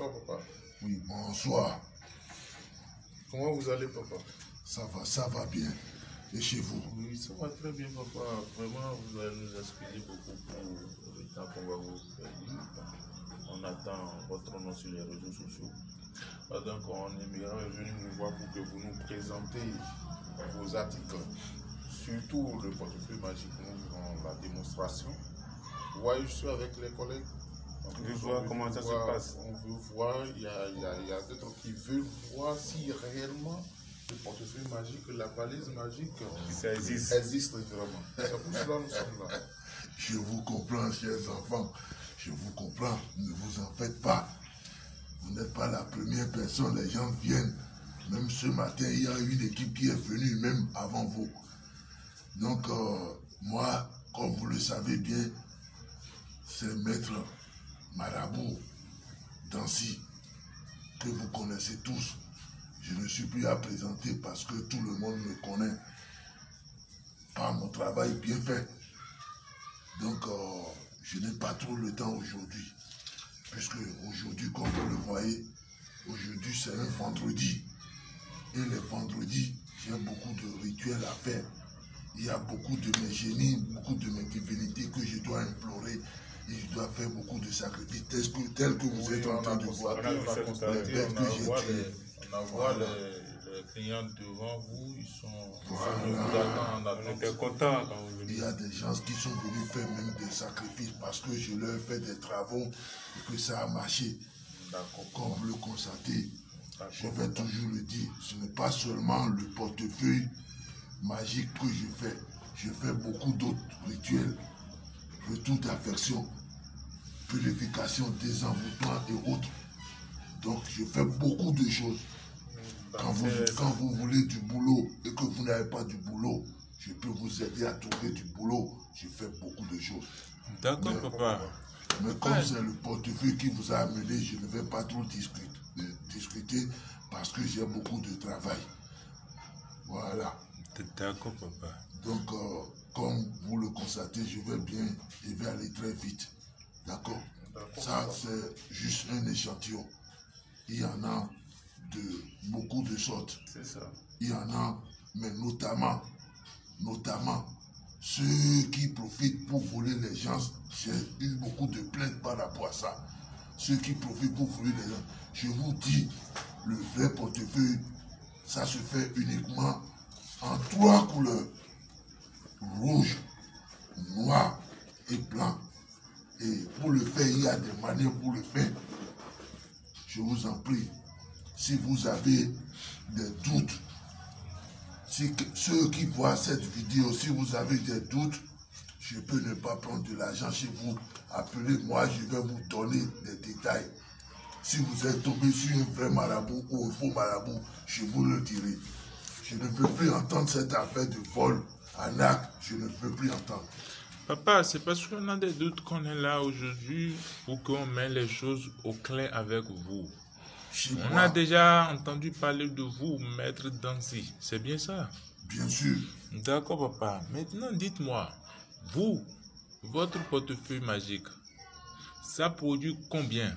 Bonsoir, papa. Oui, bonsoir. Comment vous allez, papa? Ça va bien. Et chez vous? Oui, ça va très bien, papa. Vraiment, vous allez nous expliquer beaucoup pour le temps qu'on va vous faire dire. On attend votre nom sur les réseaux sociaux. Donc, on aimerait venir vous voir pour que vous nous présentez vos articles. Surtout le portefeuille magique, nous ferons la démonstration. Vous voyez, je suis avec les collègues. On veut voir comment ça se passe. On veut voir, il y a d'autres qui veulent voir si réellement le portefeuille magique, la valise magique, ça existe vraiment. C'est pour cela nous sommes là. Je vous comprends, chers enfants. Je vous comprends. Ne vous en faites pas. Vous n'êtes pas la première personne. Les gens viennent. Même ce matin, il y a une équipe qui est venue, même avant vous. Donc, moi, comme vous le savez bien, c'est Maître Marabout d'Ancy, que vous connaissez tous. Je ne suis plus à présenter parce que tout le monde me connaît par mon travail bien fait. Donc, je n'ai pas trop le temps aujourd'hui. Puisque aujourd'hui, comme vous le voyez, aujourd'hui c'est un vendredi. Et les vendredis, j'ai beaucoup de rituels à faire. Il y a beaucoup de mes génies, beaucoup de mes divinités que je dois implorer. Et je dois faire beaucoup de sacrifices tels que vous êtes en train de voir. On voit les clients devant vous, ils sont voilà. On était contents quand vous venez. Il y a des gens qui sont venus faire même des sacrifices parce que je leur ai fait des travaux et que ça a marché. Comme vous le constatez, je vais toujours le dire, ce n'est pas seulement le portefeuille magique que je fais beaucoup d'autres rituels, retour d'affection, purification, désenvoûtement et autres. Donc je fais beaucoup de choses. Quand vous voulez du boulot et que vous n'avez pas du boulot, je peux vous aider à trouver du boulot. Je fais beaucoup de choses. D'accord, papa. Mais comme c'est le portefeuille qui vous a amené, je ne vais pas trop discuter parce que j'ai beaucoup de travail. Voilà. D'accord, papa. Donc, comme vous le constatez, je vais aller très vite. D'accord? Ça, c'est juste un échantillon. Il y en a de beaucoup de sortes. C'est ça. Il y en a, mais notamment, ceux qui profitent pour voler les gens. J'ai eu beaucoup de plaintes par rapport à ça. Ceux qui profitent pour voler les gens. Je vous dis, le vrai portefeuille, ça se fait uniquement en 3 couleurs. Rouge, noir et blanc. Et pour le faire, il y a des manières pour le faire. Je vous en prie, si vous avez des doutes, ceux qui voient cette vidéo, si vous avez des doutes, je peux ne pas prendre de l'argent chez vous. Appelez-moi, je vais vous donner des détails. Si vous êtes tombé sur un vrai marabout ou un faux marabout, je vous le dirai. Je ne peux plus entendre cette affaire de vol, arnaque, je ne peux plus entendre. Papa, c'est parce qu'on a des doutes qu'on est là aujourd'hui pour qu'on mette les choses au clair avec vous. On a déjà entendu parler de vous, Maître d'Ancy. C'est bien ça? Bien sûr. D'accord, papa. Maintenant, dites-moi, vous, votre portefeuille magique, ça produit combien?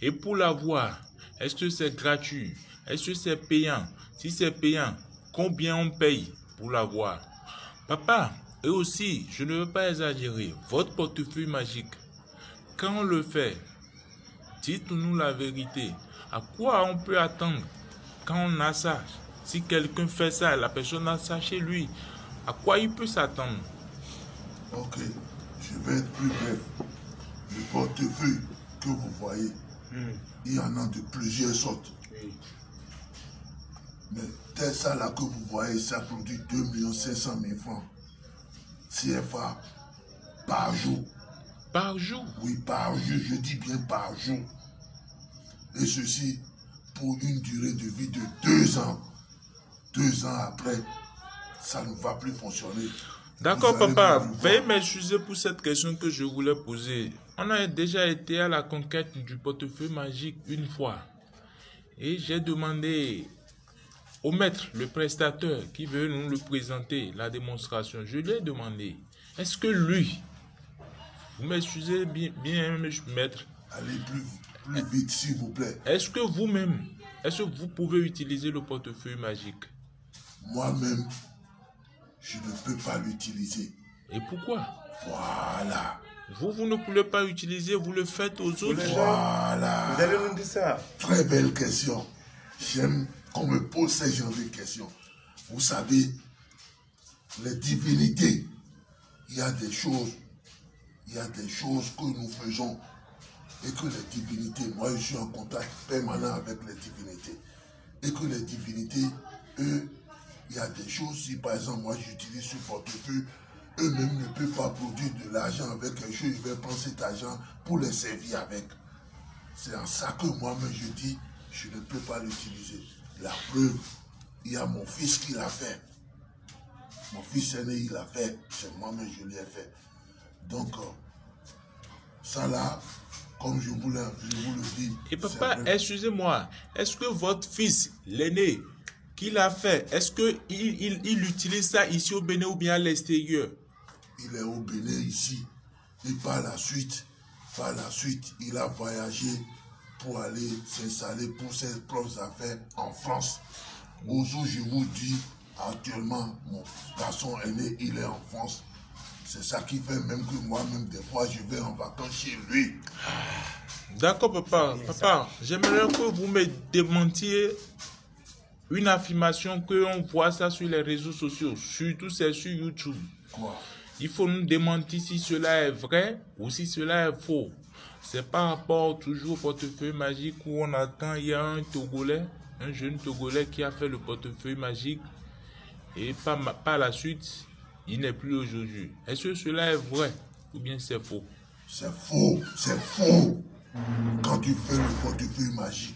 Et pour l'avoir, est-ce que c'est gratuit? Est-ce que c'est payant? Si c'est payant, combien on paye pour l'avoir? Papa, et aussi, je ne veux pas exagérer, votre portefeuille magique, quand on le fait, dites-nous la vérité. À quoi on peut attendre quand on a ça? Si quelqu'un fait ça, la personne a ça chez lui, à quoi il peut s'attendre? Ok, je vais être plus bref. Le portefeuille que vous voyez, il y en a de plusieurs sortes. Mais ça là que vous voyez, ça produit 2 500 000 francs CFA par jour. Par jour? Oui, par jour, je dis bien par jour. Et ceci pour une durée de vie de 2 ans. 2 ans après, ça ne va plus fonctionner. D'accord, papa. Veuillez m'excuser pour cette question que je voulais poser. On a déjà été à la conquête du portefeuille magique une fois. Et j'ai demandé au maître, le prestateur, qui veut nous le présenter, la démonstration. Je lui ai demandé, est-ce que lui, vous m'excusez bien, maître, allez plus. Plus vite, s'il vous plaît. Est-ce que vous-même, est-ce que vous pouvez utiliser le portefeuille magique? Moi-même, je ne peux pas l'utiliser. Et pourquoi? Voilà. Vous ne pouvez pas utiliser, vous le faites aux autres. Voilà. Vous allez nous dire ça. Très belle question. J'aime qu'on me pose ces genres de questions. Vous savez, les divinités, il y a des choses que nous faisons et que les divinités, moi je suis en contact permanent avec les divinités, et que les divinités, eux, il y a des choses, si par exemple moi j'utilise ce portefeuille, eux-mêmes ne peuvent pas produire de l'argent avec un jeu, ils veulent prendre cet argent pour les servir avec. C'est en ça que moi-même je dis, je ne peux pas l'utiliser. La preuve, il y a mon fils qui l'a fait. Mon fils aîné, il l'a fait. C'est moi-même, je l'ai fait. Donc, ça là, comme je vous le dis. Et papa, excusez-moi, est-ce que votre fils, l'aîné, qui l'a fait, est-ce qu'il utilise ça ici au Bénin ou bien à l'extérieur? Il est au Bénin ici. Et par la suite, il a voyagé pour aller s'installer pour ses propres affaires en France. Aujourd'hui, je vous dis, actuellement, mon garçon aîné, il est en France. C'est ça qui fait même que moi-même, des fois, je vais en vacances chez lui. D'accord, papa. Papa, j'aimerais que vous me démentiez une affirmation qu'on voit ça sur les réseaux sociaux, surtout c'est sur YouTube. Quoi? Il faut nous démentir si cela est vrai ou si cela est faux. C'est par rapport toujours au portefeuille magique où on attend, il y a un Togolais, un jeune Togolais qui a fait le portefeuille magique et par la suite, il n'est plus aujourd'hui. Est-ce que cela est vrai ou bien c'est faux? C'est faux, c'est faux. Quand tu fais le portefeuille magique,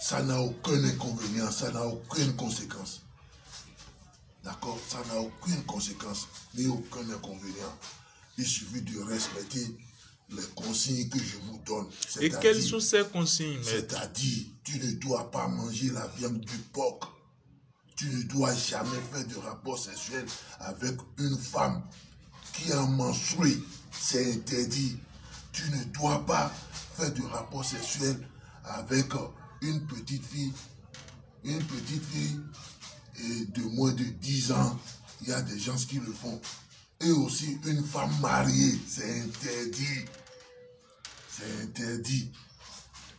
ça n'a aucun inconvénient, ça n'a aucune conséquence. D'accord? Ça n'a aucune conséquence, ni aucun inconvénient. Il suffit de respecter les consignes que je vous donne. Et quelles sont ces consignes, maître? C'est-à-dire, tu ne dois pas manger la viande du porc. Tu ne dois jamais faire de rapport sexuel avec une femme qui a menstrué. C'est interdit. Tu ne dois pas faire de rapport sexuel avec une petite fille de moins de 10 ans. Il y a des gens qui le font. Et aussi une femme mariée. C'est interdit. C'est interdit.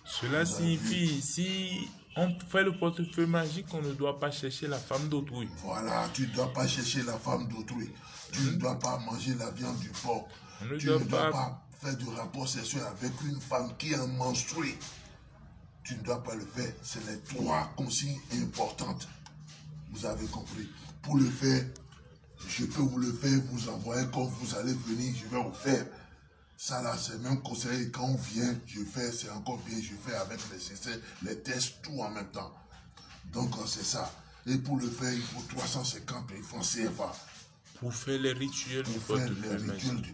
Cela signifie, si on fait le portefeuille magique, on ne doit pas chercher la femme d'autrui. Voilà, tu ne dois pas chercher la femme d'autrui. Tu ne dois pas manger la viande du porc. Tu ne dois pas faire de rapport sexuel avec une femme qui a menstrué. Tu ne dois pas le faire. C'est les 3 consignes importantes. Vous avez compris. Pour le faire, je peux vous le faire, vous envoyer quand vous allez venir, je vais vous faire. Ça là, c'est même conseil. Quand on vient, je fais, c'est encore bien, je fais avec les tests, tout en même temps. Donc, c'est ça. Et pour le faire, il faut 350 000 francs CFA. Pour faire les rituels du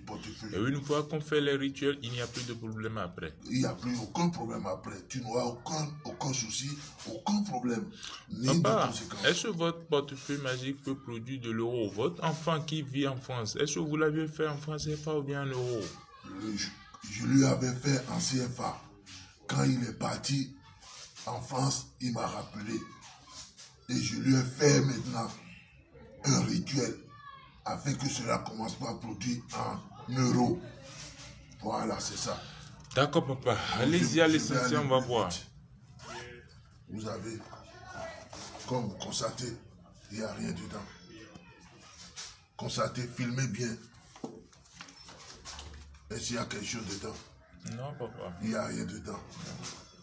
portefeuille. Et une fois qu'on fait les rituels, il n'y a plus de problème après. Il n'y a plus aucun problème après. Tu n'auras aucun souci, aucun problème. Papa, est-ce que votre portefeuille magique peut produire de l'euro? Votre enfant qui vit en France, est-ce que vous l'avez fait en francs CFA ou bien en euros? Je lui avais fait en CFA. Quand il est parti en France, il m'a rappelé. Et je lui ai fait maintenant un rituel afin que cela commence par produire en euros. Voilà, c'est ça. D'accord, papa. Allez-y à l'essentiel, on va voir. Vous avez, comme vous constatez, il n'y a rien dedans. Constatez, filmez bien. Est-ce qu'il y a quelque chose dedans? Non, papa. Il n'y a rien dedans.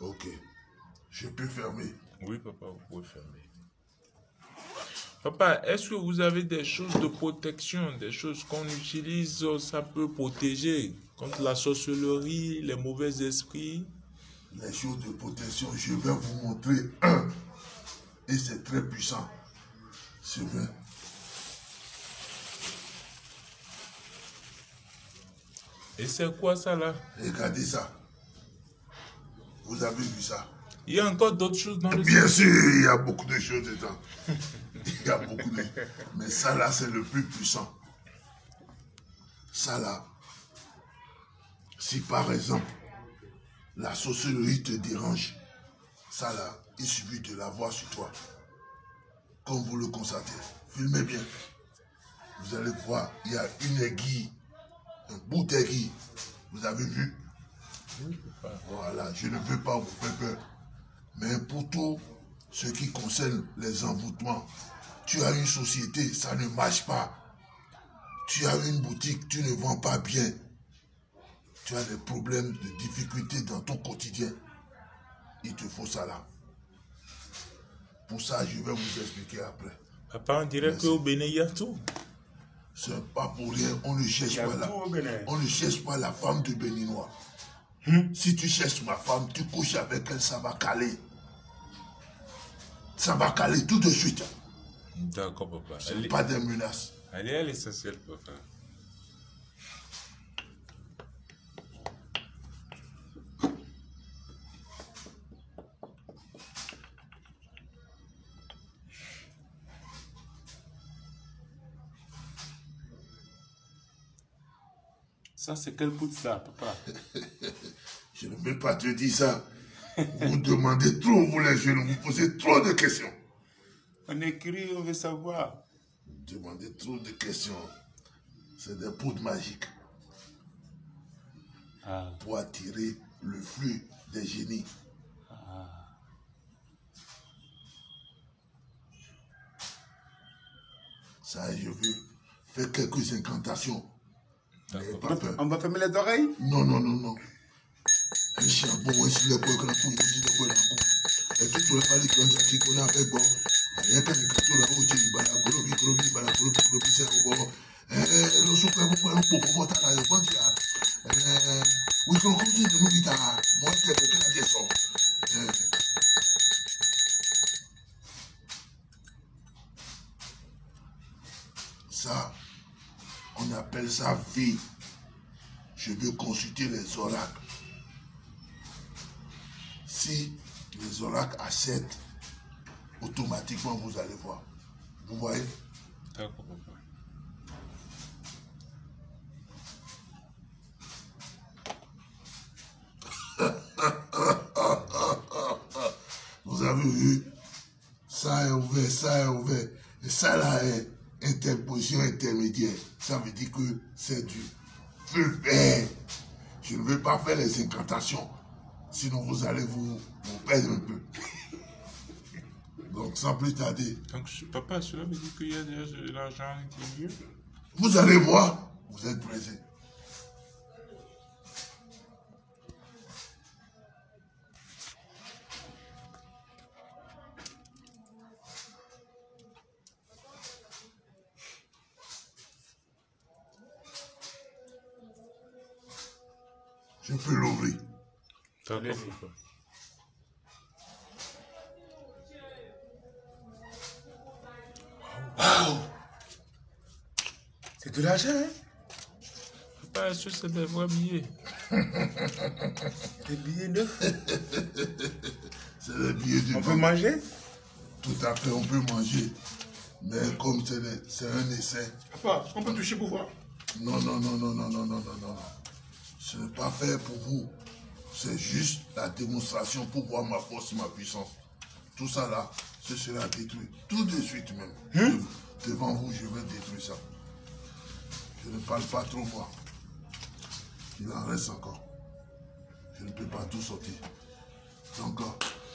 Ok. Je peux fermer. Oui, papa, vous pouvez fermer. Papa, est-ce que vous avez des choses de protection, des choses qu'on utilise, ça peut protéger contre la sorcellerie, les mauvais esprits? Les choses de protection, je vais vous montrer un. Et c'est très puissant. C'est vrai. Et c'est quoi ça là? Regardez ça. Vous avez vu ça? Il y a encore d'autres choses dans le Bien sûr, il y a beaucoup de choses dedans. Il y a beaucoup de... Mais ça là, c'est le plus puissant. Ça là, si par exemple, la sorcellerie te dérange, ça là, il suffit de la voir sur toi. Comme vous le constatez, filmez bien. Vous allez voir, il y a une aiguille, un bout d'aiguille. Vous avez vu? Voilà, je ne veux pas vous faire peur. Mais pour tout ce qui concerne les envoûtements, tu as une société, ça ne marche pas. Tu as une boutique, tu ne vends pas bien. Tu as des problèmes de difficultés dans ton quotidien. Il te faut ça là. Pour ça, je vais vous expliquer après. Papa, on dirait qu'au Bénin, il y a tout. C'est pas pour rien, on ne cherche pas là. On ne cherche pas la femme de Béninois. Si tu cherches ma femme, tu couches avec elle, ça va caler. Ça va caler tout de suite. D'accord, papa. Ce n'est pas des menaces. Allez à l'essentiel, papa. Ça, c'est quel bout de ça, papa? Je ne vais pas te dire ça. Vous demandez trop, vous les jeunes, vous posez trop de questions. On écrit, on veut savoir. Vous demandez trop de questions. C'est des poudres magiques. Pour attirer le flux des génies. Ça, je veux faire quelques incantations. On va fermer les oreilles? Non, non, non, non. Un charbon, un silet pour écran, pour dire quoi là. Et tout pour faire les plans qui qu'on a fait bon. Rien qu'un écriture là, où tu dis, bala, golobi, c'est bon. Le souper, vous pouvez nous proposer là, je pense qu'il y a. Oui, qu'on continue de nous dire, moi, c'est le cas des sons. Ça, on appelle ça vie. Je veux consulter les oracles. Si les oracles acceptent, automatiquement vous allez voir. Vous voyez? D'accord, papa. Vous avez vu? Ça est ouvert, ça est ouvert. Et ça là est interposition intermédiaire. Ça veut dire que c'est du feu vert. Je ne veux pas faire les incantations. Sinon vous allez vous perdre un peu. Donc sans plus tarder. Donc, papa, cela veut dire qu'il y a de l'argent à l'intérieur? Vous allez voir, vous êtes pressés. Je peux l'ouvrir. D'accord, papa. Waouh! C'est de l'argent, hein? Papa, est-ce que c'est des vrais billets? Des billets neufs. C'est les billets du On peut banque. manger? Tout à fait, on peut manger. Mais comme c'est un essai. Papa, on peut toucher pour voir? Non, non, non, non, non, non, non, non, non. Ce n'est pas fait pour vous. C'est juste la démonstration pour voir ma force, ma puissance. Tout ça là, ce sera détruit. Tout de suite même. Devant vous, je vais détruire ça. Je ne parle pas trop moi. Il en reste encore. Je ne peux pas tout sortir. Donc,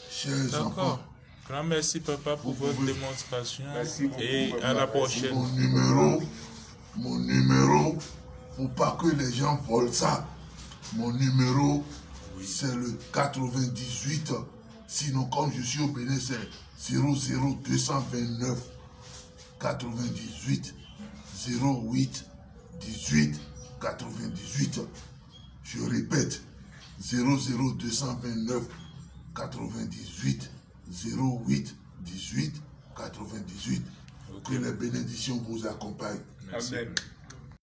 chers enfants, D'accord. Grand merci, papa, pour votre démonstration. Merci beaucoup, Et papa. à la prochaine. mon numéro, faut pas que les gens volent ça. Mon numéro, c'est le 98. Sinon, comme je suis au Bénin, c'est 00229 98 08 18 98. Je répète, 00229 98 08 18 98. Que les bénédictions vous accompagnent. Merci. Amen.